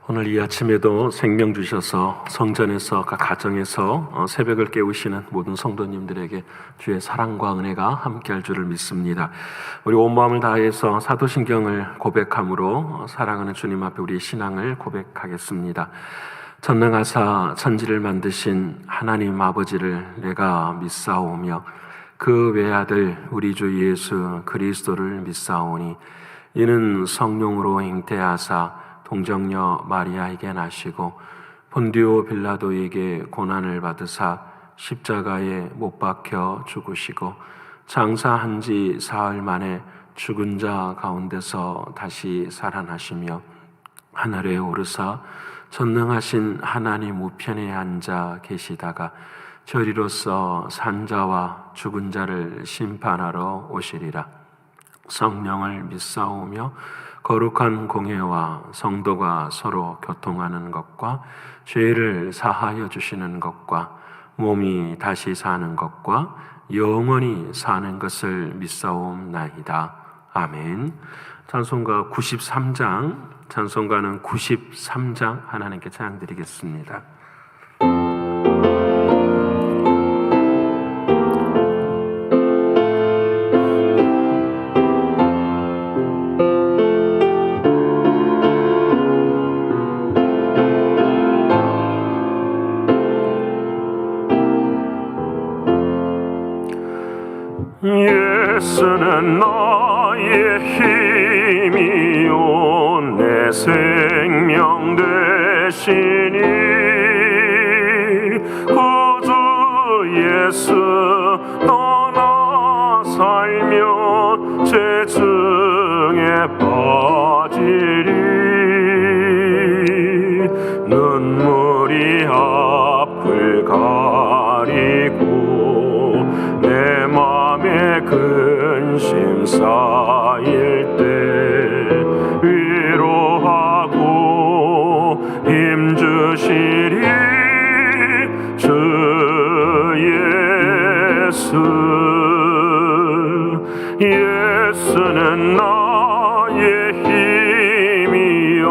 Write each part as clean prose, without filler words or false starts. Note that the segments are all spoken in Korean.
오늘 이 아침에도 생명 주셔서 성전에서 각 가정에서 새벽을 깨우시는 모든 성도님들에게 주의 사랑과 은혜가 함께할 줄을 믿습니다. 우리 온 마음을 다해서 사도신경을 고백함으로 사랑하는 주님 앞에 우리의 신앙을 고백하겠습니다. 전능하사 천지를 만드신 하나님 아버지를 내가 믿사오며 그 외아들 우리 주 예수 그리스도를 믿사오니 이는 성령으로 잉태하사 동정녀 마리아에게 나시고 본디오 빌라도에게 고난을 받으사 십자가에 못 박혀 죽으시고 장사한 지 사흘 만에 죽은 자 가운데서 다시 살아나시며 하늘에 오르사 전능하신 하나님 우편에 앉아 계시다가 저리로서 산자와 죽은 자를 심판하러 오시리라. 성령을 믿사오며 거룩한 공회와 성도가 서로 교통하는 것과 죄를 사하여 주시는 것과 몸이 다시 사는 것과 영원히 사는 것을 믿사옵나이다. 아멘. 찬송가 93장, 찬송가는 93장 하나님께 찬양드리겠습니다. 예수는 나의 힘이요 내 생명 되시니 구주 예수 떠나 살며 죄 중에 빠지리 눈물이 앞을 가리고 내 맘에 근심 쌓일 때 위로하고 힘주시리 주 예수. 예수는 나의 힘이요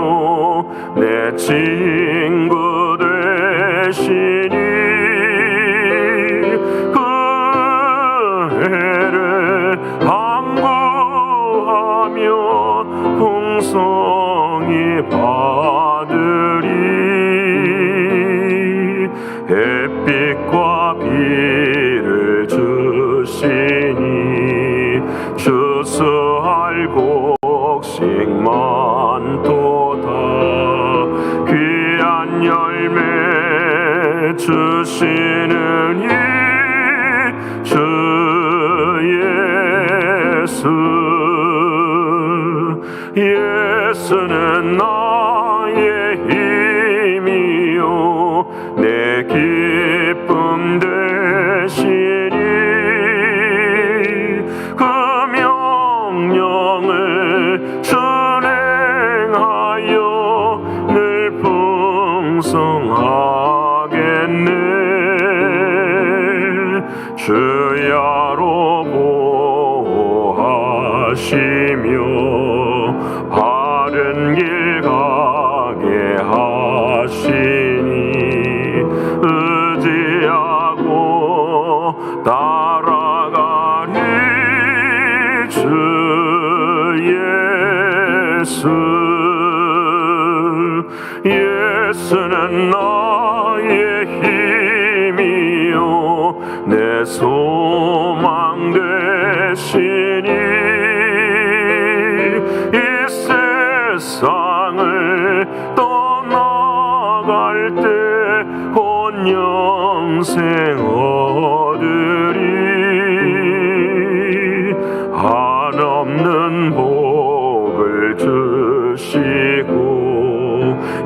내 친구 되시니 풍성히 받으리 햇빛과 비를 주시니 주수할 곡식 많도다 귀한 열매 주시는 이 주 예수. 예수는 나의 힘이요 내 기쁨 되시니 그 명령을 준행하여 늘 풍성하겠네. 주야로 보호하시며 바른 길 가게 하시니 의지하고 따라가리 주 예수. 예수는 나의 힘이요 내 소망 되시니 세상을 떠나갈 때 온 영생 얻으리 한없는 복을 주시고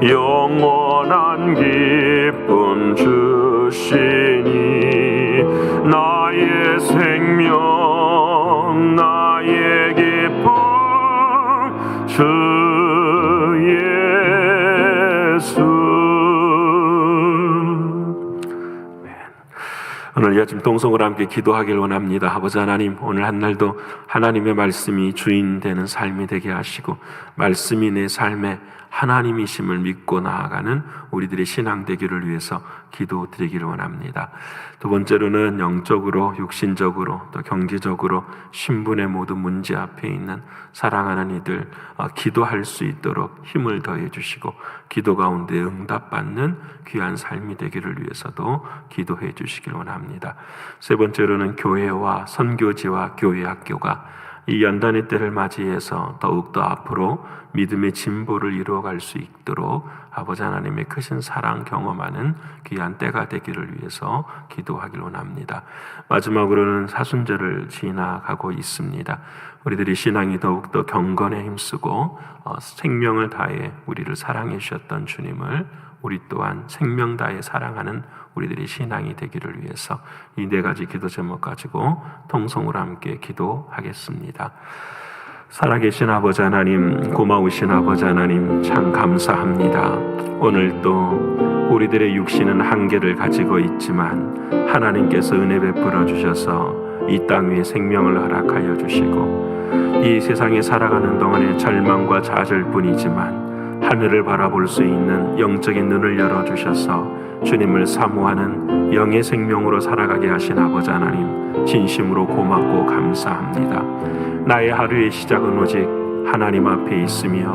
영원한 기쁨 주시니 나의 생명 나의 기쁨 주 예수. 오늘 이 아침 동성으로 함께 기도하길 원합니다. 아버지 하나님, 오늘 한 날도 하나님의 말씀이 주인 되는 삶이 되게 하시고 말씀이 내 삶에 하나님이심을 믿고 나아가는 우리들의 신앙 되기를 위해서 기도드리기를 원합니다. 두 번째로는 영적으로, 육신적으로, 또 경제적으로 신분의 모든 문제 앞에 있는 사랑하는 이들 기도할 수 있도록 힘을 더해 주시고 기도 가운데 응답받는 귀한 삶이 되기를 위해서도 기도해 주시길 원합니다. 세 번째로는 교회와 선교지와 교회 학교가 이 연단의 때를 맞이해서 더욱더 앞으로 믿음의 진보를 이루어갈 수 있도록 아버지 하나님의 크신 사랑 경험하는 귀한 때가 되기를 위해서 기도하길 원합니다. 마지막으로는 사순절을 지나가고 있습니다. 우리들이 신앙이 더욱더 경건에 힘쓰고 생명을 다해 우리를 사랑해 주셨던 주님을 우리 또한 생명 다해 사랑하는 우리들의 신앙이 되기를 위해서 이 네 가지 기도 제목 가지고 통성으로 함께 기도하겠습니다. 살아계신 아버지 하나님, 고마우신 아버지 하나님, 참 감사합니다. 오늘 또 우리들의 육신은 한계를 가지고 있지만 하나님께서 은혜 베풀어 주셔서 이 땅 위에 생명을 허락하여 주시고 이 세상에 살아가는 동안에 절망과 좌절뿐이지만 하늘을 바라볼 수 있는 영적인 눈을 열어주셔서 주님을 사모하는 영의 생명으로 살아가게 하신 아버지 하나님, 진심으로 고맙고 감사합니다. 나의 하루의 시작은 오직 하나님 앞에 있으며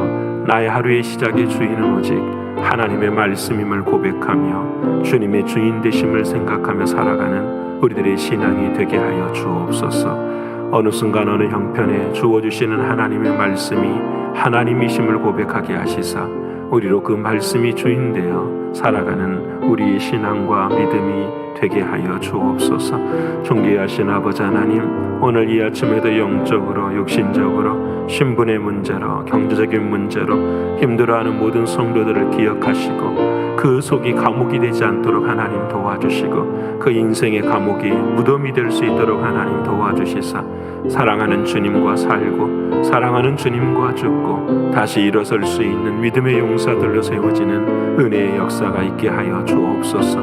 나의 하루의 시작의 주인은 오직 하나님의 말씀임을 고백하며 주님의 주인 되심을 생각하며 살아가는 우리들의 신앙이 되게 하여 주옵소서. 어느 순간 어느 형편에 주어주시는 하나님의 말씀이 하나님이심을 고백하게 하시사 우리로 그 말씀이 주인되어 살아가는 우리의 신앙과 믿음이 되게 하여 주옵소서. 존귀하신 아버지 하나님, 오늘 이 아침에도 영적으로, 육신적으로, 신분의 문제로, 경제적인 문제로 힘들어하는 모든 성도들을 기억하시고 그 속이 감옥이 되지 않도록 하나님 도와주시고 그 인생의 감옥이 무덤이 될 수 있도록 하나님 도와주시사 사랑하는 주님과 살고 사랑하는 주님과 죽고 다시 일어설 수 있는 믿음의 용사들로 세워지는 은혜의 역사가 있게 하여 주옵소서.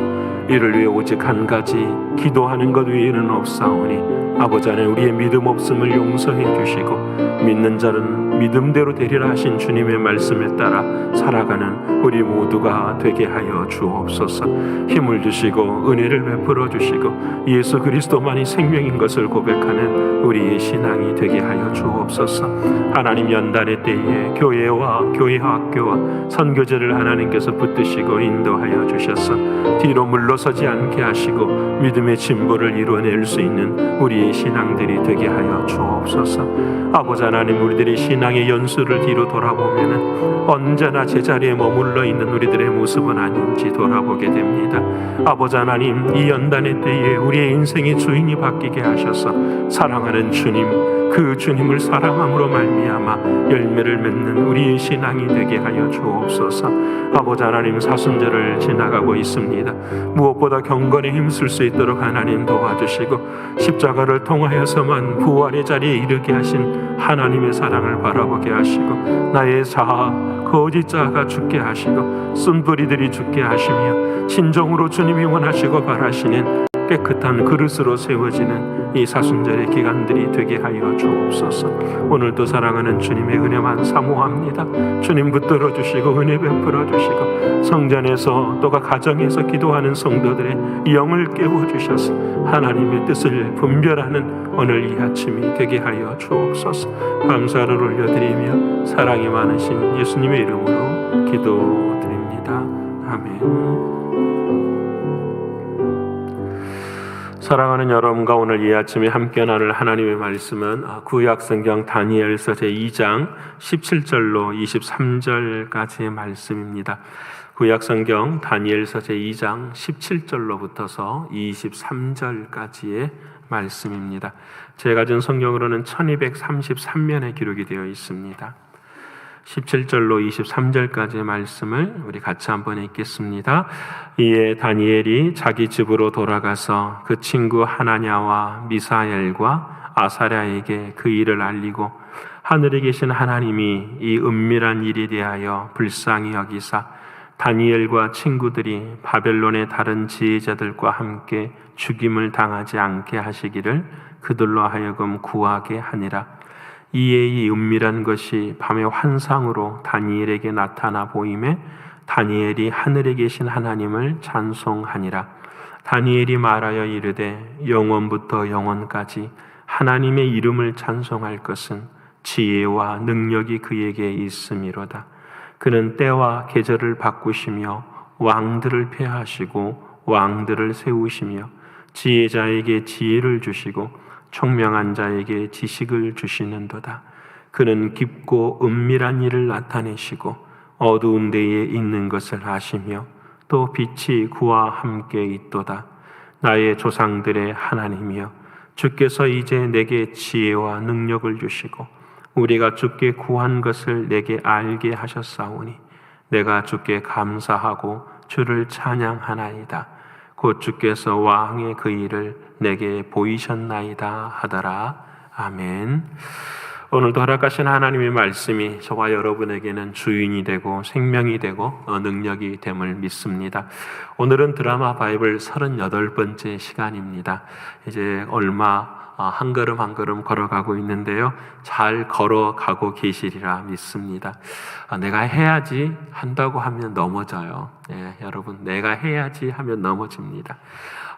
이를 위해 오직 한 가지 기도하는 것 외에는 없사오니 아버지 하나님, 우리의 믿음 없음을 용서해 주시고 믿는 자는 믿음대로 되리라 하신 주님의 말씀에 따라 살아가는 우리 모두가 되게 하여 주옵소서. 힘을 주시고 은혜를 베풀어 주시고 예수 그리스도만이 생명인 것을 고백하는 우리의 신앙이 되게 하여 주옵소서. 하나님, 연단의 때에 교회와 교회 학교와 선교제를 하나님께서 붙드시고 인도하여 주셔서 뒤로 물러서지 않게 하시고 믿음의 진보를 이루어낼 수 있는 우리의 신앙들이 되게 하여 주옵소서. 아버지 하나님, 우리들의 신앙의 연수를 뒤로 돌아보면 언제나 제자리에 머물러 있는 우리들의 모습은 아닌지 돌아보게 됩니다. 아버지 하나님, 이 연단의 때에 우리의 인생의 주인이 바뀌게 하셔서 사랑하는 주님, 그 주님을 사랑함으로 말미암아 열매를 맺는 우리의 신앙이 되게 하여 주옵소서. 아버지 하나님, 사순절을 지나가고 있습니다. 무엇보다 경건에 힘쓸 수 있도록 하나님 도와주시고 십자가를 통하여서만 부활의 자리에 이르게 하신 하나님의 사랑을 바라보게 하시고 나의 자아 거짓 자아가 죽게 하시고 쓴뿌리들이 죽게 하시며 진정으로 주님이 원하시고 바라시는 깨끗한 그릇으로 세워지는 이 사순절의 기간들이 되게 하여 주옵소서. 오늘도 사랑하는 주님의 은혜만 사모합니다. 주님 붙들어 주시고 은혜 베풀어 주시고 성전에서 또가 가정에서 기도하는 성도들의 영을 깨워 주셔서 하나님의 뜻을 분별하는 오늘 이 아침이 되게 하여 주옵소서. 감사를 올려드리며 사랑이 많으신 예수님의 이름으로 기도드립니다. 아멘. 사랑하는 여러분과 오늘 이 아침에 함께 나눌 하나님의 말씀은 구약성경 다니엘서 제2장 17절로 23절까지의 말씀입니다. 구약성경 다니엘서 제2장 17절로부터서 23절까지의 말씀입니다. 제가 준 성경으로는 1233면에 기록이 되어 있습니다. 17절로 23절까지의 말씀을 우리 같이 한번 읽겠습니다. 이에 다니엘이 자기 집으로 돌아가서 그 친구 하나냐와 미사엘과 아사랴에게 그 일을 알리고 하늘에 계신 하나님이 이 은밀한 일에 대하여 불쌍히 여기사 다니엘과 친구들이 바벨론의 다른 지혜자들과 함께 죽임을 당하지 않게 하시기를 그들로 하여금 구하게 하니라. 이에 이 은밀한 것이 밤의 환상으로 다니엘에게 나타나 보임에 다니엘이 하늘에 계신 하나님을 찬송하니라. 다니엘이 말하여 이르되 영원부터 영원까지 하나님의 이름을 찬송할 것은 지혜와 능력이 그에게 있음이로다. 그는 때와 계절을 바꾸시며 왕들을 폐하시고 왕들을 세우시며 지혜자에게 지혜를 주시고 총명한 자에게 지식을 주시는도다. 그는 깊고 은밀한 일을 나타내시고 어두운 데에 있는 것을 아시며 또 빛이 그와 함께 있도다. 나의 조상들의 하나님이여, 주께서 이제 내게 지혜와 능력을 주시고 우리가 주께 구한 것을 내게 알게 하셨사오니 내가 주께 감사하고 주를 찬양하나이다. 곧 주께서 왕의 그 일을 내게 보이셨나이다 하더라. 아멘. 오늘도 허락하신 하나님의 말씀이 저와 여러분에게는 주인이 되고 생명이 되고 능력이 됨을 믿습니다. 오늘은 드라마 바이블 38번째 시간입니다. 이제 얼마 한 걸음 한 걸음 걸어가고 있는데요. 잘 걸어가고 계시리라 믿습니다. 내가 해야지 한다고 하면 넘어져요. 여러분, 내가 해야지 하면 넘어집니다.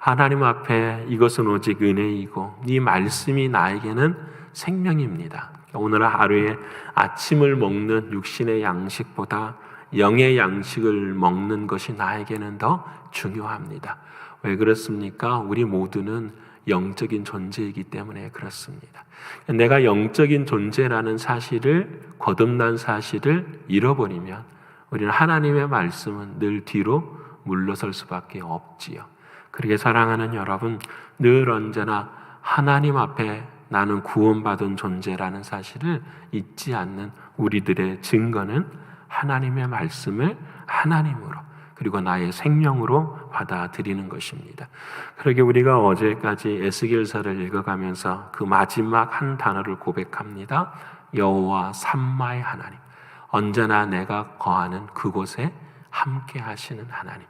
하나님 앞에 이것은 오직 은혜이고 이 말씀이 나에게는 생명입니다. 오늘 하루에 아침을 먹는 육신의 양식보다 영의 양식을 먹는 것이 나에게는 더 중요합니다. 왜 그렇습니까? 우리 모두는 영적인 존재이기 때문에 그렇습니다. 내가 영적인 존재라는 사실을, 거듭난 사실을 잃어버리면 우리는 하나님의 말씀은 늘 뒤로 물러설 수밖에 없지요. 그렇게 사랑하는 여러분, 늘 언제나 하나님 앞에 나는 구원받은 존재라는 사실을 잊지 않는 우리들의 증거는 하나님의 말씀을 하나님으로 그리고 나의 생명으로 받아들이는 것입니다. 그러게 우리가 어제까지 에스겔서를 읽어가면서 그 마지막 한 단어를 고백합니다. 여호와 삼마의 하나님, 언제나 내가 거하는 그곳에 함께 하시는 하나님.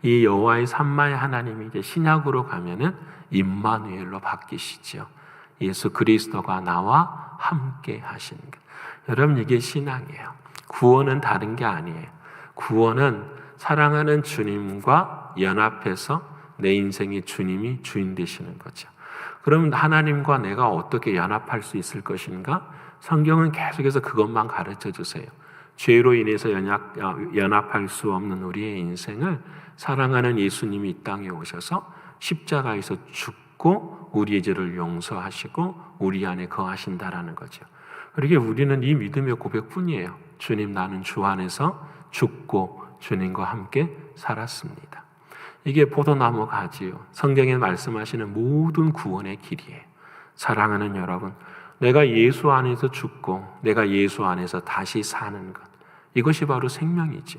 이 여호와의 삼마의 하나님이 이제 신약으로 가면은 임마누엘로 바뀌시죠. 예수 그리스도가 나와 함께 하시는 것. 여러분, 이게 신앙이에요. 구원은 다른 게 아니에요. 구원은 사랑하는 주님과 연합해서 내 인생의 주님이 주인 되시는 거죠. 그러면 하나님과 내가 어떻게 연합할 수 있을 것인가? 성경은 계속해서 그것만 가르쳐 주세요. 죄로 인해서 연합할 수 없는 우리의 인생을 사랑하는 예수님이 이 땅에 오셔서 십자가에서 죽고 우리의 죄를 용서하시고 우리 안에 거하신다라는 거죠. 그러게 우리는 이 믿음의 고백뿐이에요. 주님, 나는 주 안에서 죽고 주님과 함께 살았습니다. 이게 포도나무 가지요. 성경에 말씀하시는 모든 구원의 길이에요. 사랑하는 여러분, 내가 예수 안에서 죽고 내가 예수 안에서 다시 사는 것, 이것이 바로 생명이죠.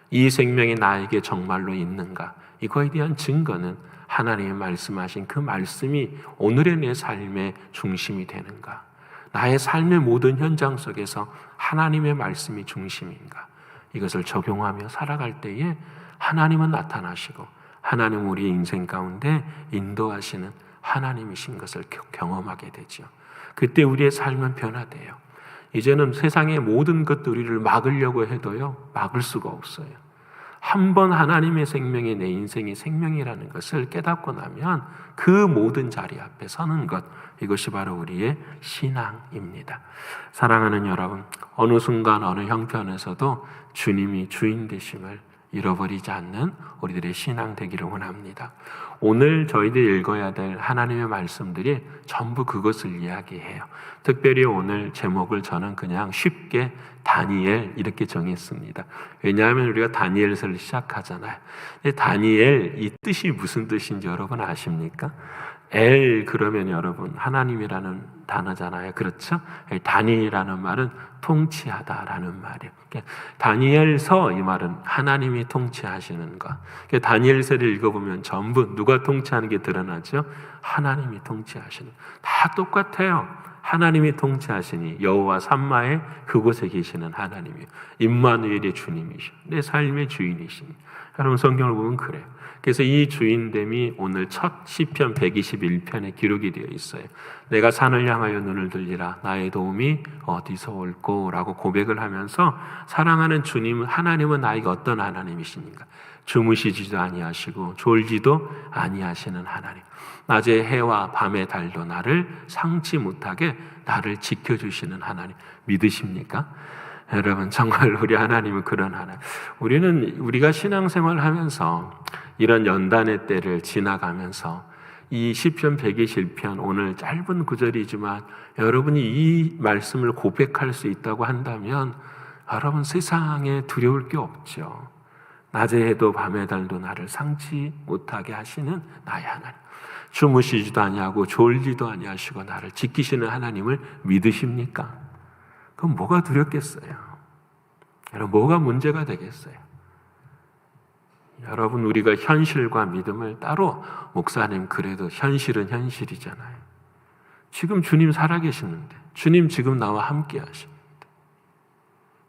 이 생명이 나에게 정말로 있는가? 이거에 대한 증거는 하나님이 말씀하신 그 말씀이 오늘의 내 삶의 중심이 되는가? 나의 삶의 모든 현장 속에서 하나님의 말씀이 중심인가? 이것을 적용하며 살아갈 때에 하나님은 나타나시고 하나님은 우리의 인생 가운데 인도하시는 하나님이신 것을 경험하게 되죠. 그때 우리의 삶은 변화돼요. 이제는 세상의 모든 것들을 막으려고 해도요, 막을 수가 없어요. 한 번 하나님의 생명이 내 인생의 생명이라는 것을 깨닫고 나면 그 모든 자리 앞에 서는 것, 이것이 바로 우리의 신앙입니다. 사랑하는 여러분, 어느 순간 어느 형편에서도 주님이 주인 되심을 잃어버리지 않는 우리들의 신앙 되기를 원합니다. 오늘 저희들이 읽어야 될 하나님의 말씀들이 전부 그것을 이야기해요. 특별히 오늘 제목을 저는 그냥 쉽게 다니엘 이렇게 정했습니다. 왜냐하면 우리가 다니엘서를 시작하잖아요. 다니엘, 이 뜻이 무슨 뜻인지 여러분 아십니까? 엘 그러면 여러분 하나님이라는 단어잖아요. 그렇죠? 다니엘이라는 말은 통치하다라는 말이에요. 다니엘서 이 말은 하나님이 통치하시는 것. 다니엘서를 읽어보면 전부 누가 통치하는 게 드러나죠? 하나님이 통치하시는 것. 다 똑같아요. 하나님이 통치하시니 여호와 삼마의 그곳에 계시는 하나님이요 임마누엘의 주님이시오. 내 삶의 주인이시니. 여러분 성경을 보면 그래요. 그래서 이 주인됨이 오늘 첫 시편 121편에 기록이 되어 있어요. 내가 산을 향하여 눈을 들리라 나의 도움이 어디서 올꼬 라고 고백을 하면서 사랑하는 주님 하나님은 나에게 어떤 하나님이십니까? 주무시지도 아니하시고 졸지도 아니하시는 하나님. 낮에 해와 밤의 달도 나를 상치 못하게 나를 지켜주시는 하나님 믿으십니까? 여러분 정말 우리 하나님은 그런 하나님. 우리가 신앙생활을 하면서 이런 연단의 때를 지나가면서 이 시편 121편 오늘 짧은 구절이지만 여러분이 이 말씀을 고백할 수 있다고 한다면 여러분 세상에 두려울 게 없죠. 낮에 해도 밤의 달도 나를 상치 못하게 하시는 나의 하나님. 주무시지도 아니하고 졸지도 아니하시고 나를 지키시는 하나님을 믿으십니까? 그럼 뭐가 두렵겠어요? 여러분 뭐가 문제가 되겠어요? 여러분 우리가 현실과 믿음을 따로 목사님 그래도 현실은 현실이잖아요. 지금 주님 살아계시는데 주님 지금 나와 함께 하시는데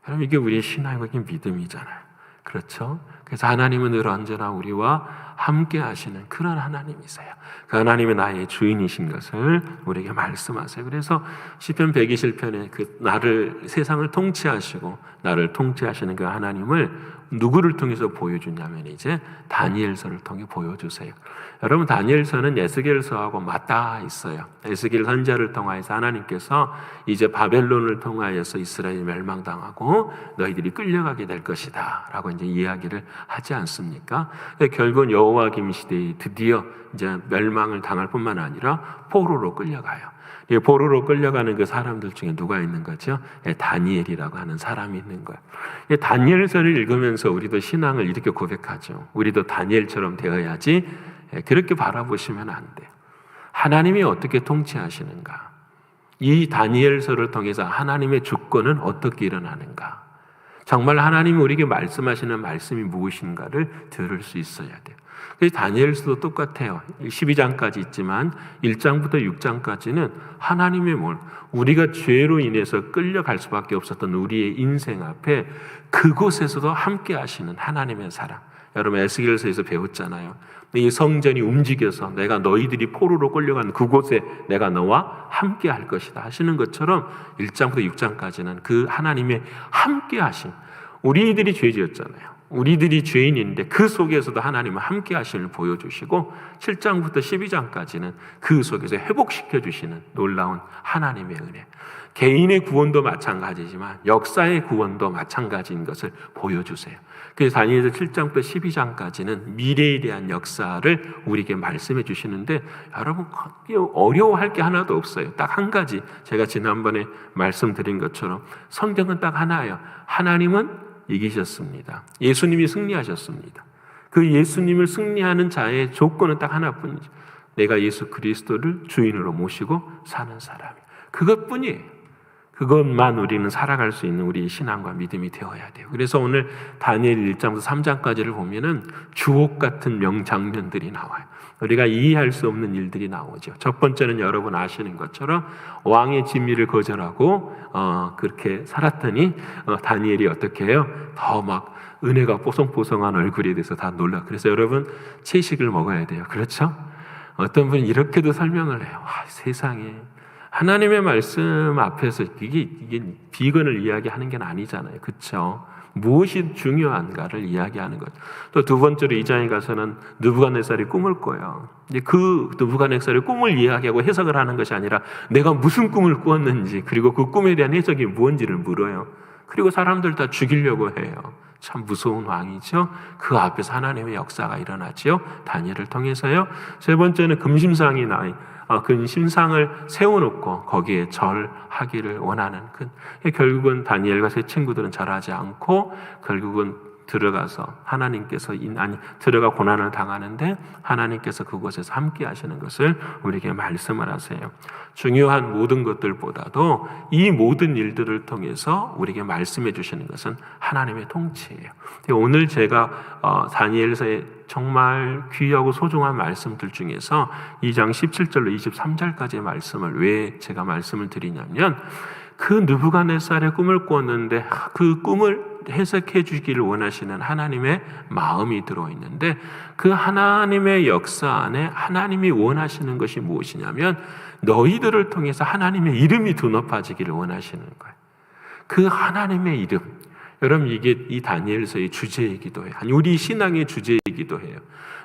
여러분 이게 우리의 신앙의 믿음이잖아요. 그렇죠? 그래서 하나님은 늘 언제나 우리와 함께 하시는 그런 하나님이세요. 그 하나님이 나의 주인이신 것을 우리에게 말씀하세요. 그래서 시편 121편에 그 나를 세상을 통치하시고 나를 통치하시는 그 하나님을 누구를 통해서 보여주냐면 이제 다니엘서를 통해 보여주세요. 여러분 다니엘서는 에스겔서하고 맞닿아 있어요. 에스겔 선지자를 통하여서 하나님께서 이제 바벨론을 통하여서 이스라엘이 멸망당하고 너희들이 끌려가게 될 것이다 라고 이제 이야기를 하지 않습니까? 결국은 여호와김 시대에 드디어 이제 멸망을 당할 뿐만 아니라 포로로 끌려가요. 이 포로로 끌려가는 그 사람들 중에 누가 있는 거죠? 다니엘이라고 하는 사람이 있는 거예요. 다니엘서를 읽으면서 우리도 신앙을 이렇게 고백하죠. 우리도 다니엘처럼 되어야지. 그렇게 바라보시면 안 돼요. 하나님이 어떻게 통치하시는가? 이 다니엘서를 통해서 하나님의 주권은 어떻게 일어나는가? 정말 하나님이 우리에게 말씀하시는 말씀이 무엇인가를 들을 수 있어야 돼요. 그래서 다니엘서도 똑같아요. 12장까지 있지만 1장부터 6장까지는 하나님의 우리가 죄로 인해서 끌려갈 수밖에 없었던 우리의 인생 앞에 그곳에서도 함께 하시는 하나님의 사랑. 여러분 에스겔서에서 배웠잖아요. 이 성전이 움직여서 내가 너희들이 포로로 끌려간 그곳에 내가 너와 함께 할 것이다 하시는 것처럼 1장부터 6장까지는 그 하나님의 함께 하심. 우리들이 죄 지었잖아요. 우리들이 죄인인데 그 속에서도 하나님은 함께 하심을 보여주시고 7장부터 12장까지는 그 속에서 회복시켜 주시는 놀라운 하나님의 은혜. 개인의 구원도 마찬가지지만 역사의 구원도 마찬가지인 것을 보여주세요. 그래서 다니엘서 7장부터 12장까지는 미래에 대한 역사를 우리에게 말씀해 주시는데 여러분 어려워할 게 하나도 없어요. 딱 한 가지 제가 지난번에 말씀드린 것처럼 성경은 딱 하나예요. 하나님은 이기셨습니다. 예수님이 승리하셨습니다. 그 예수님을 승리하는 자의 조건은 딱 하나뿐이죠. 내가 예수 그리스도를 주인으로 모시고 사는 사람이에요. 그것뿐이에요. 그것만 우리는 살아갈 수 있는 우리의 신앙과 믿음이 되어야 돼요. 그래서 오늘 다니엘 1장부터 3장까지를 보면은 주옥 같은 명장면들이 나와요. 우리가 이해할 수 없는 일들이 나오죠. 첫 번째는 여러분 아시는 것처럼 왕의 진미를 거절하고 그렇게 살았더니 다니엘이 어떻게 해요? 더 막 은혜가 뽀송뽀송한 얼굴에 대해서 다 놀라. 그래서 여러분 채식을 먹어야 돼요. 그렇죠? 어떤 분이 이렇게도 설명을 해요. 와, 세상에 하나님의 말씀 앞에서 이게 비건을 이야기하는 게 아니잖아요. 그렇죠? 무엇이 중요한가를 이야기하는 거죠. 또 두 번째로 2장에 가서는 느부갓네살이 꿈을 꿔요. 그 느부갓네살의 꿈을 이야기하고 해석을 하는 것이 아니라 내가 무슨 꿈을 꾸었는지 그리고 그 꿈에 대한 해석이 무엇인지를 물어요. 그리고 사람들 다 죽이려고 해요. 참 무서운 왕이죠. 그 앞에서 하나님의 역사가 일어나죠. 다니엘을 통해서요. 세 번째는 금심상이 나이. 금심상을 세워놓고 거기에 절하기를 원하는 결국은 다니엘과 세 친구들은 절하지 않고 결국은 들어가서 하나님께서 들어가 고난을 당하는데 하나님께서 그곳에서 함께 하시는 것을 우리에게 말씀을 하세요. 중요한 모든 것들보다도 이 모든 일들을 통해서 우리에게 말씀해 주시는 것은 하나님의 통치예요. 오늘 제가 다니엘서의 정말 귀하고 소중한 말씀들 중에서 2장 17절로 23절까지의 말씀을 왜 제가 말씀을 드리냐면, 그 느부갓네살의 꿈을 꿨는데 그 꿈을 해석해 주기를 원하시는 하나님의 마음이 들어있는데, 그 하나님의 역사 안에 하나님이 원하시는 것이 무엇이냐면 너희들을 통해서 하나님의 이름이 드높아지기를 원하시는 거예요. 그 하나님의 이름, 여러분 이게 이 다니엘서의 주제이기도 해요. 아니, 우리 신앙의 주제이기도 해요.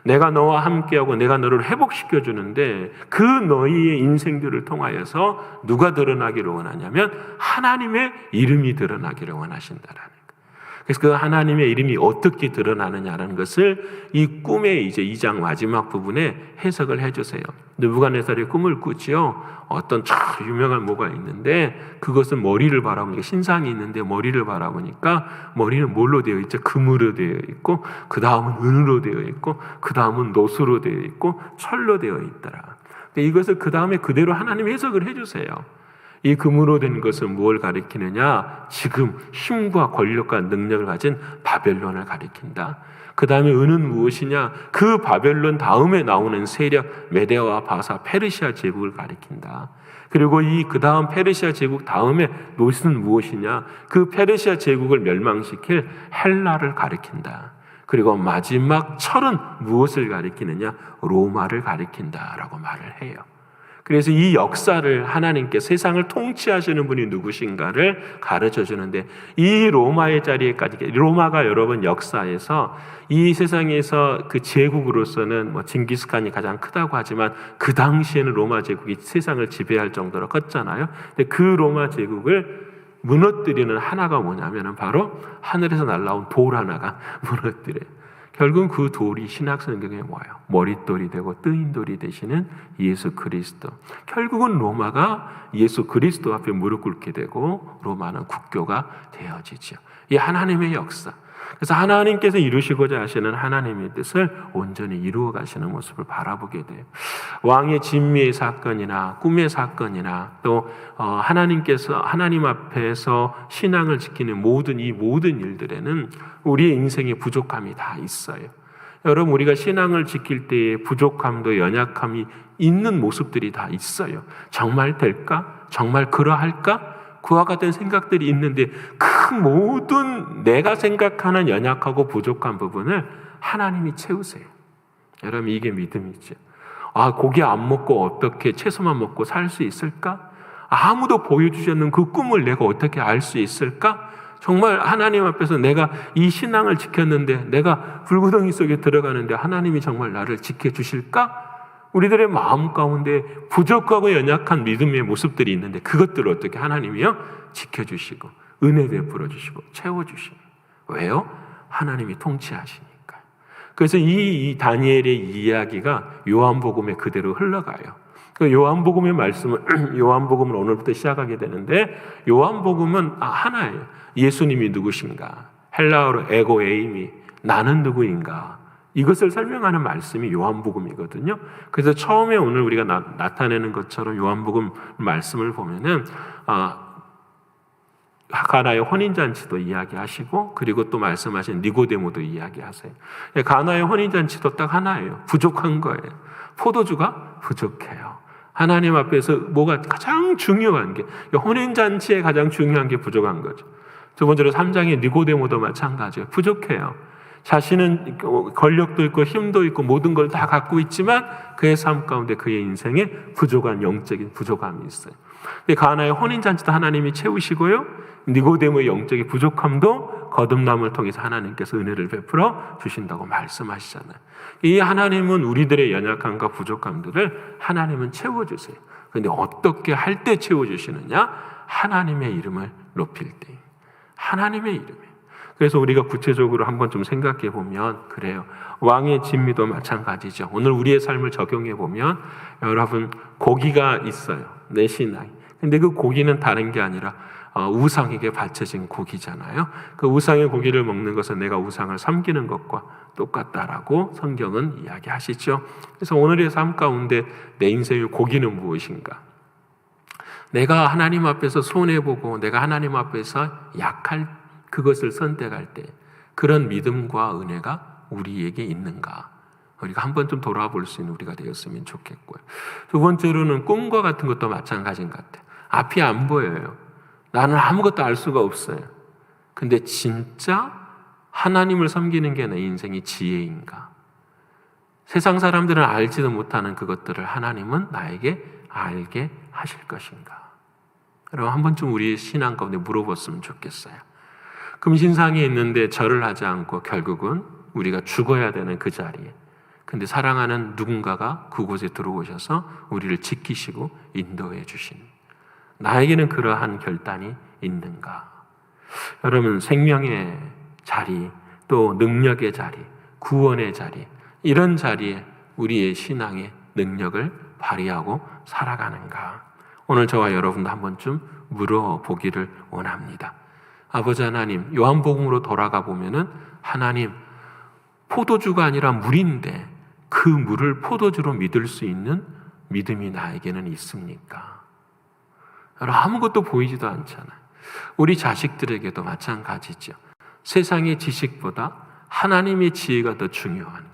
내가 너와 함께하고 내가 너를 회복시켜 주는데 그 너희의 인생들을 통하여서 누가 드러나기를 원하냐면 하나님의 이름이 드러나기를 원하신다라는 거예요. 그래서 그 하나님의 이름이 어떻게 드러나느냐라는 것을 이 꿈의 이제 2장 마지막 부분에 해석을 해주세요. 느부갓네살이 꿈을 꾸지요. 어떤 참 유명한 뭐가 있는데 그것은 머리를 바라보니까, 신상이 있는데 머리를 바라보니까 머리는 뭘로 되어 있죠? 금으로 되어 있고, 그 다음은 은으로 되어 있고, 그 다음은 노수로 되어 있고, 철로 되어 있더라. 이것을 그 다음에 그대로 하나님 해석을 해주세요. 이 금으로 된 것은 무엇을 가리키느냐? 지금 힘과 권력과 능력을 가진 바벨론을 가리킨다. 그 다음에 은은 무엇이냐? 그 바벨론 다음에 나오는 세력 메데와 바사 페르시아 제국을 가리킨다. 그리고 그 다음 페르시아 제국 다음에 노스는 무엇이냐? 그 페르시아 제국을 멸망시킬 헬라를 가리킨다. 그리고 마지막 철은 무엇을 가리키느냐? 로마를 가리킨다라고 말을 해요. 그래서 이 역사를 하나님께 세상을 통치하시는 분이 누구신가를 가르쳐 주는데, 이 로마의 자리에까지, 로마가 여러분 역사에서 이 세상에서 그 제국으로서는 뭐 징기스칸이 가장 크다고 하지만 그 당시에는 로마 제국이 세상을 지배할 정도로 컸잖아요. 근데 그 로마 제국을 무너뜨리는 하나가 뭐냐면은 바로 하늘에서 날라온 돌 하나가 무너뜨려요. 결국은 그 돌이 신약 성경에 뭐예요? 머릿돌이 되고 뜨인 돌이 되시는 예수 그리스도. 결국은 로마가 예수 그리스도 앞에 무릎 꿇게 되고 로마는 국교가 되어지죠. 이 하나님의 역사. 그래서 하나님께서 이루시고자 하시는 하나님의 뜻을 온전히 이루어 가시는 모습을 바라보게 돼요. 왕의 진미의 사건이나 꿈의 사건이나 또 하나님께서 하나님 앞에서 신앙을 지키는 모든 일들에는 우리의 인생의 부족함이 다 있어요. 여러분, 우리가 신앙을 지킬 때의 부족함도 연약함이 있는 모습들이 다 있어요. 정말 될까? 정말 그러할까? 그와 같은 생각들이 있는데 그 모든 내가 생각하는 연약하고 부족한 부분을 하나님이 채우세요. 여러분, 이게 믿음이죠. 고기 안 먹고 어떻게 채소만 먹고 살 수 있을까? 아무도 보여주지 않는 그 꿈을 내가 어떻게 알 수 있을까? 정말 하나님 앞에서 내가 이 신앙을 지켰는데, 내가 불구덩이 속에 들어가는데 하나님이 정말 나를 지켜주실까? 우리들의 마음 가운데 부족하고 연약한 믿음의 모습들이 있는데 그것들을 어떻게 하나님이요? 지켜주시고 은혜 베풀어 주시고 채워주시고. 왜요? 하나님이 통치하시니까. 그래서 이 다니엘의 이야기가 요한복음에 그대로 흘러가요. 그 요한복음의 말씀을 요한복음을 오늘부터 시작하게 되는데, 요한복음은 하나예요. 예수님이 누구신가? 헬라어로 에고 에이미, 나는 누구인가? 이것을 설명하는 말씀이 요한복음이거든요. 그래서 처음에 오늘 우리가 나타내는 것처럼 요한복음 말씀을 보면은 가나의 혼인잔치도 이야기하시고, 그리고 또 말씀하신 니고데모도 이야기하세요. 가나의 혼인잔치도 딱 하나예요. 부족한 거예요. 포도주가 부족해요. 하나님 앞에서 뭐가 가장 중요한 게, 혼인잔치에 가장 중요한 게 부족한 거죠. 두 번째로 3장의 니고데모도 마찬가지예요. 부족해요. 자신은 권력도 있고 힘도 있고 모든 걸 다 갖고 있지만 그의 삶 가운데 그의 인생에 부족한 영적인 부족함이 있어요. 가나의 혼인잔치도 하나님이 채우시고요, 니고데모의 영적인 부족함도 거듭남을 통해서 하나님께서 은혜를 베풀어 주신다고 말씀하시잖아요. 이 하나님은 우리들의 연약함과 부족함들을 하나님은 채워주세요. 그런데 어떻게 할 때 채워주시느냐? 하나님의 이름을 높일 때, 하나님의 이름에. 그래서 우리가 구체적으로 한번 좀 생각해 보면 그래요. 왕의 진미도 마찬가지죠. 오늘 우리의 삶을 적용해 보면 여러분, 고기가 있어요. 내 신앙이. 근데 그 고기는 다른 게 아니라 우상에게 바쳐진 고기잖아요. 그 우상의 고기를 먹는 것은 내가 우상을 섬기는 것과 똑같다라고 성경은 이야기하시죠. 그래서 오늘의 삶 가운데 내 인생의 고기는 무엇인가? 내가 하나님 앞에서 손해보고 내가 하나님 앞에서 약할 그것을 선택할 때 그런 믿음과 은혜가 우리에게 있는가? 우리가 한번 좀 돌아볼 수 있는 우리가 되었으면 좋겠고요. 두 번째로는 꿈과 같은 것도 마찬가지인 것 같아요. 앞이 안 보여요. 나는 아무것도 알 수가 없어요. 근데 진짜 하나님을 섬기는 게 내 인생의 지혜인가? 세상 사람들은 알지도 못하는 그것들을 하나님은 나에게 알게 하실 것인가? 여러분 한 번쯤 우리 신앙 가운데 물어봤으면 좋겠어요. 금신상에 있는데 절을 하지 않고 결국은 우리가 죽어야 되는 그 자리에 근데 사랑하는 누군가가 그곳에 들어오셔서 우리를 지키시고 인도해 주신 나에게는 그러한 결단이 있는가? 여러분 생명의 자리 또 능력의 자리 구원의 자리 이런 자리에 우리의 신앙의 능력을 발휘하고 살아가는가? 오늘 저와 여러분도 한 번쯤 물어보기를 원합니다. 아버지 하나님, 요한복음으로 돌아가 보면은 하나님 포도주가 아니라 물인데 그 물을 포도주로 믿을 수 있는 믿음이 나에게는 있습니까? 여러분 아무것도 보이지도 않잖아요. 우리 자식들에게도 마찬가지죠. 세상의 지식보다 하나님의 지혜가 더 중요한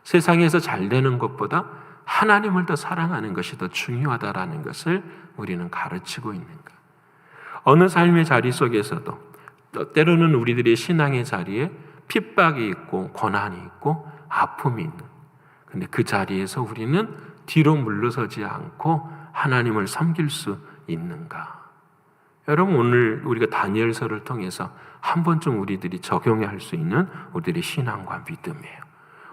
세상에서 잘 되는 것보다 하나님을 더 사랑하는 것이 더 중요하다라는 것을 우리는 가르치고 있는 것. 어느 삶의 자리 속에서도 때로는 우리들의 신앙의 자리에 핍박이 있고 고난이 있고 아픔이 있는 근데 그 자리에서 우리는 뒤로 물러서지 않고 하나님을 섬길 수 있는가? 여러분 오늘 우리가 다니엘서를 통해서 한 번쯤 우리들이 적용해야 할 수 있는 우리들의 신앙과 믿음이에요.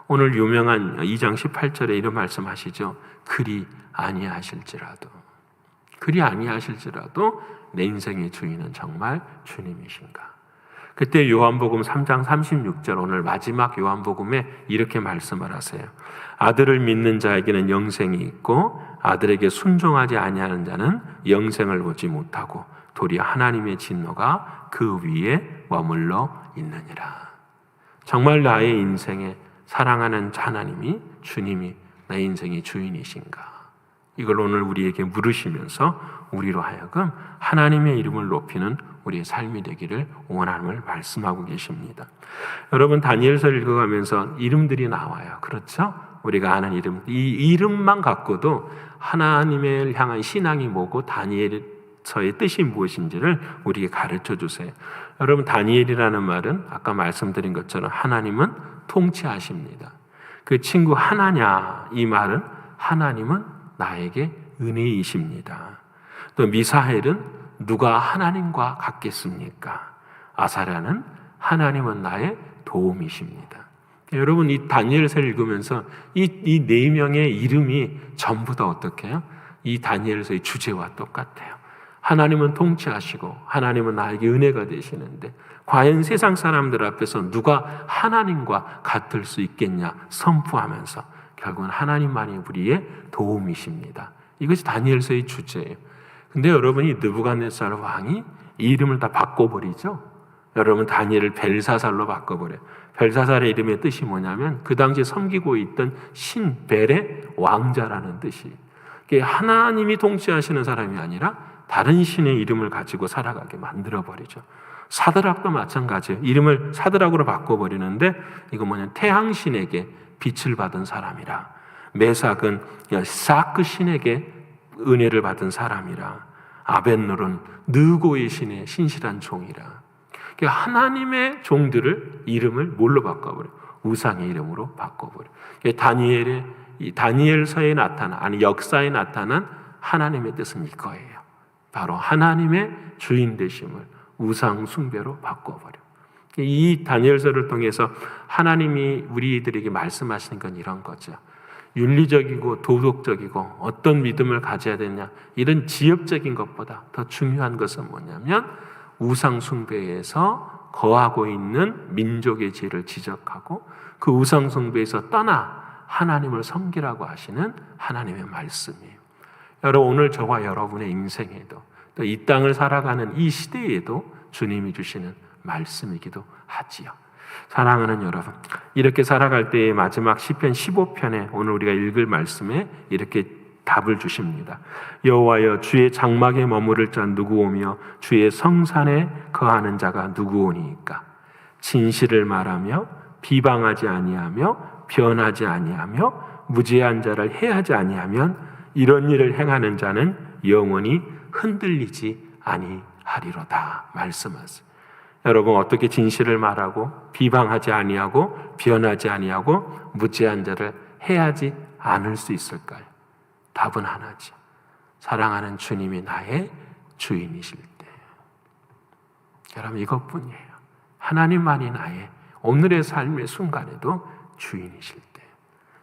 오늘 유명한 2장 18절에 이런 말씀하시죠. 그리 아니하실지라도 내 인생의 주인은 정말 주님이신가? 그때 요한복음 3장 36절 오늘 마지막 요한복음에 이렇게 말씀을 하세요. 아들을 믿는 자에게는 영생이 있고 아들에게 순종하지 아니하는 자는 영생을 보지 못하고 도리어 하나님의 진노가 그 위에 머물러 있느니라. 정말 나의 인생에 사랑하는 하나님이 주님이 내 인생의 주인이신가? 이걸 오늘 우리에게 물으시면서 우리로 하여금 하나님의 이름을 높이는 우리의 삶이 되기를 원함을 말씀하고 계십니다. 여러분 다니엘서를 읽어가면서 이름들이 나와요. 그렇죠? 우리가 아는 이름, 이 이름만 갖고도 하나님을 향한 신앙이 뭐고 다니엘서의 뜻이 무엇인지를 우리에게 가르쳐 주세요. 여러분 다니엘이라는 말은 아까 말씀드린 것처럼 하나님은 통치하십니다. 그 친구 하나냐 이 말은 하나님은 나에게 은혜이십니다. 또 미사엘은 누가 하나님과 같겠습니까? 아사랴는 하나님은 나의 도움이십니다. 여러분 이 다니엘서를 읽으면서 이 네 명의 이름이 전부 다 어떻게 해요? 이 다니엘서의 주제와 똑같아요. 하나님은 통치하시고 하나님은 나에게 은혜가 되시는데 과연 세상 사람들 앞에서 누가 하나님과 같을 수 있겠냐 선포하면서 결국은 하나님만이 우리의 도움이십니다. 이것이 다니엘서의 주제예요. 근데 여러분이 느부갓네살 왕이 이 이름을 다 바꿔버리죠. 여러분 다니엘을 벨사살로 바꿔버려요. 벨사살의 이름의 뜻이 뭐냐면 그 당시에 섬기고 있던 신벨의 왕자라는 뜻이. 하나님이 통치하시는 사람이 아니라 다른 신의 이름을 가지고 살아가게 만들어버리죠. 사드락도 마찬가지예요. 이름을 사드락으로 바꿔버리는데 이거 뭐냐면 태양신에게 빛을 받은 사람이라. 메삭은 사크 신에게 은혜를 받은 사람이라. 아벤노는 느고의 신의 신실한 종이라. 하나님의 종들을 이름을 뭘로 바꿔버려? 우상의 이름으로 바꿔버려. 다니엘의 다니엘서에 나타난 아니 역사에 나타난 하나님의 뜻은 이거예요. 바로 하나님의 주인 되심을 우상 숭배로 바꿔버려. 이 다니엘서를 통해서 하나님이 우리들에게 말씀하시는 건 이런 거죠. 윤리적이고 도덕적이고 어떤 믿음을 가져야 되냐 이런 지엽적인 것보다 더 중요한 것은 뭐냐면 우상 숭배에서 거하고 있는 민족의 죄를 지적하고 그 우상 숭배에서 떠나 하나님을 섬기라고 하시는 하나님의 말씀이에요. 여러분 오늘 저와 여러분의 인생에도 또 이 땅을 살아가는 이 시대에도 주님이 주시는 말씀이기도 하지요. 사랑하는 여러분, 이렇게 살아갈 때의 마지막 시편 15편에 오늘 우리가 읽을 말씀에 이렇게 답을 주십니다. 여호와여, 주의 장막에 머무를 자 누구오며 주의 성산에 거하는 자가 누구오니까? 진실을 말하며 비방하지 아니하며 변하지 아니하며 무죄한 자를 해하지 아니하면 이런 일을 행하는 자는 영원히 흔들리지 아니하리로다 말씀하세요. 여러분, 어떻게 진실을 말하고 비방하지 아니하고 변하지 아니하고 무죄한 자를 해하지 않을 수 있을까요? 답은 하나죠. 사랑하는 주님이 나의 주인이실 때. 여러분, 이것뿐이에요. 하나님만이 나의 오늘의 삶의 순간에도 주인이실 때.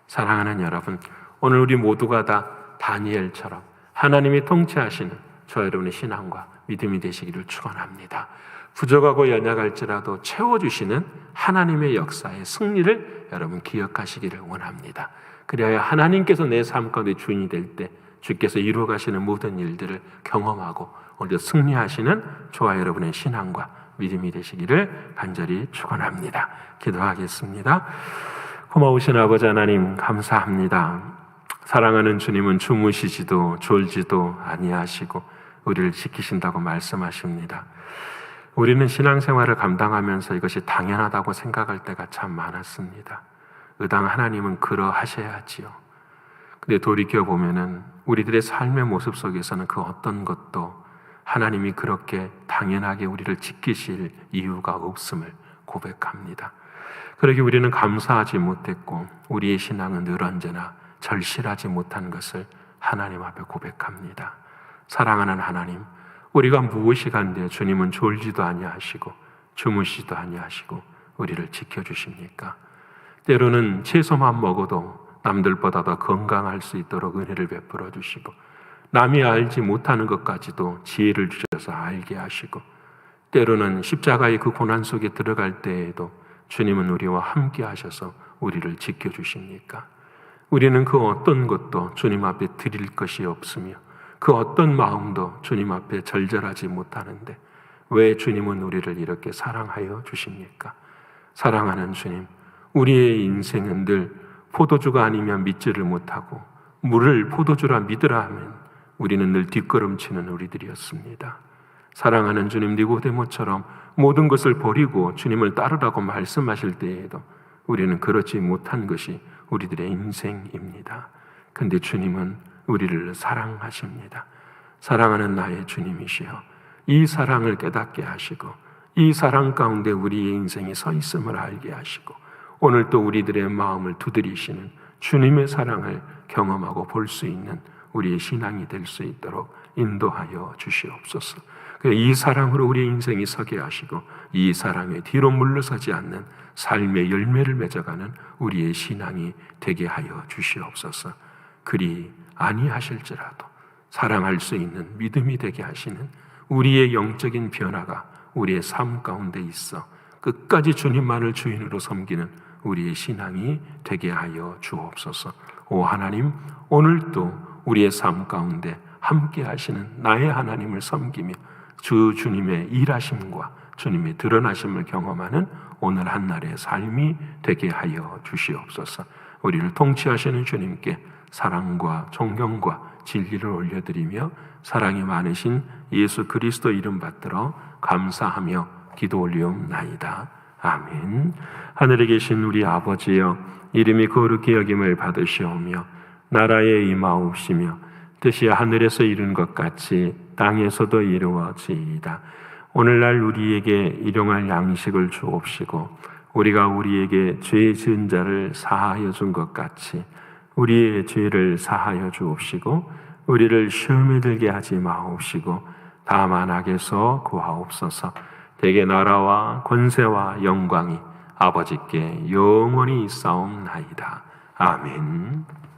사랑하는 여러분, 오늘 우리 모두가 다 다니엘처럼 하나님이 통치하시는 저 여러분의 신앙과 믿음이 되시기를 축원합니다. 부족하고 연약할지라도 채워주시는 하나님의 역사의 승리를 여러분 기억하시기를 원합니다. 그래야 하나님께서 내 삶 가운데 주인이 될 때 주께서 이루어 가시는 모든 일들을 경험하고 오늘 승리하시는 저와 여러분의 신앙과 믿음이 되시기를 간절히 축원합니다. 기도하겠습니다. 고마우신 아버지 하나님, 감사합니다. 사랑하는 주님은 주무시지도 졸지도 아니하시고 우리를 지키신다고 말씀하십니다. 우리는 신앙생활을 감당하면서 이것이 당연하다고 생각할 때가 참 많았습니다. 의당 하나님은 그러하셔야지요. 근데 돌이켜보면은 우리들의 삶의 모습 속에서는 그 어떤 것도 하나님이 그렇게 당연하게 우리를 지키실 이유가 없음을 고백합니다. 그러기 우리는 감사하지 못했고 우리의 신앙은 늘 언제나 절실하지 못한 것을 하나님 앞에 고백합니다. 사랑하는 하나님, 우리가 무엇이 간데 주님은 졸지도 아니하시고 주무시지도 아니하시고 우리를 지켜주십니까? 때로는 채소만 먹어도 남들보다 더 건강할 수 있도록 은혜를 베풀어 주시고 남이 알지 못하는 것까지도 지혜를 주셔서 알게 하시고 때로는 십자가의 그 고난 속에 들어갈 때에도 주님은 우리와 함께 하셔서 우리를 지켜주십니까? 우리는 그 어떤 것도 주님 앞에 드릴 것이 없으며 그 어떤 마음도 주님 앞에 절절하지 못하는데 왜 주님은 우리를 이렇게 사랑하여 주십니까? 사랑하는 주님, 우리의 인생은 늘 포도주가 아니면 믿지를 못하고 물을 포도주라 믿으라 하면 우리는 늘 뒷걸음치는 우리들이었습니다. 사랑하는 주님, 니고데모처럼 모든 것을 버리고 주님을 따르라고 말씀하실 때에도 우리는 그렇지 못한 것이 우리들의 인생입니다. 그런데 주님은 우리를 사랑하십니다. 사랑하는 나의 주님이시여, 이 사랑을 깨닫게 하시고 이 사랑 가운데 우리의 인생이 서 있음을 알게 하시고 오늘 또 우리들의 마음을 두드리시는 주님의 사랑을 경험하고 볼 수 있는 우리의 신앙이 될 수 있도록 인도하여 주시옵소서. 이 사랑으로 우리의 인생이 서게 하시고 이 사랑에 뒤로 물러서지 않는 삶의 열매를 맺어가는 우리의 신앙이 되게 하여 주시옵소서. 그리 아니하실지라도 사랑할 수 있는 믿음이 되게 하시는 우리의 영적인 변화가 우리의 삶 가운데 있어 끝까지 주님만을 주인으로 섬기는 우리의 신앙이 되게 하여 주옵소서. 오 하나님, 오늘도 우리의 삶 가운데 함께 하시는 나의 하나님을 섬기며 주님의 일하심과 주님의 드러나심을 경험하는 오늘 한날의 삶이 되게 하여 주시옵소서. 우리를 통치하시는 주님께 사랑과 존경과 진리를 올려드리며 사랑이 많으신 예수 그리스도 이름 받들어 감사하며 기도 올리옵나이다. 아멘. 하늘에 계신 우리 아버지여, 이름이 거룩히 여김을 받으시오며 나라에 임하옵시며 뜻이 하늘에서 이룬 것 같이 땅에서도 이루어지이다. 오늘날 우리에게 일용할 양식을 주옵시고 우리가 우리에게 죄 지은 자를 사하여 준 것 같이 우리의 죄를 사하여 주옵시고 우리를 시험에 들게 하지 마옵시고 다만 악에서 구하옵소서. 대개 나라와 권세와 영광이 아버지께 영원히 있사옵나이다. 아멘.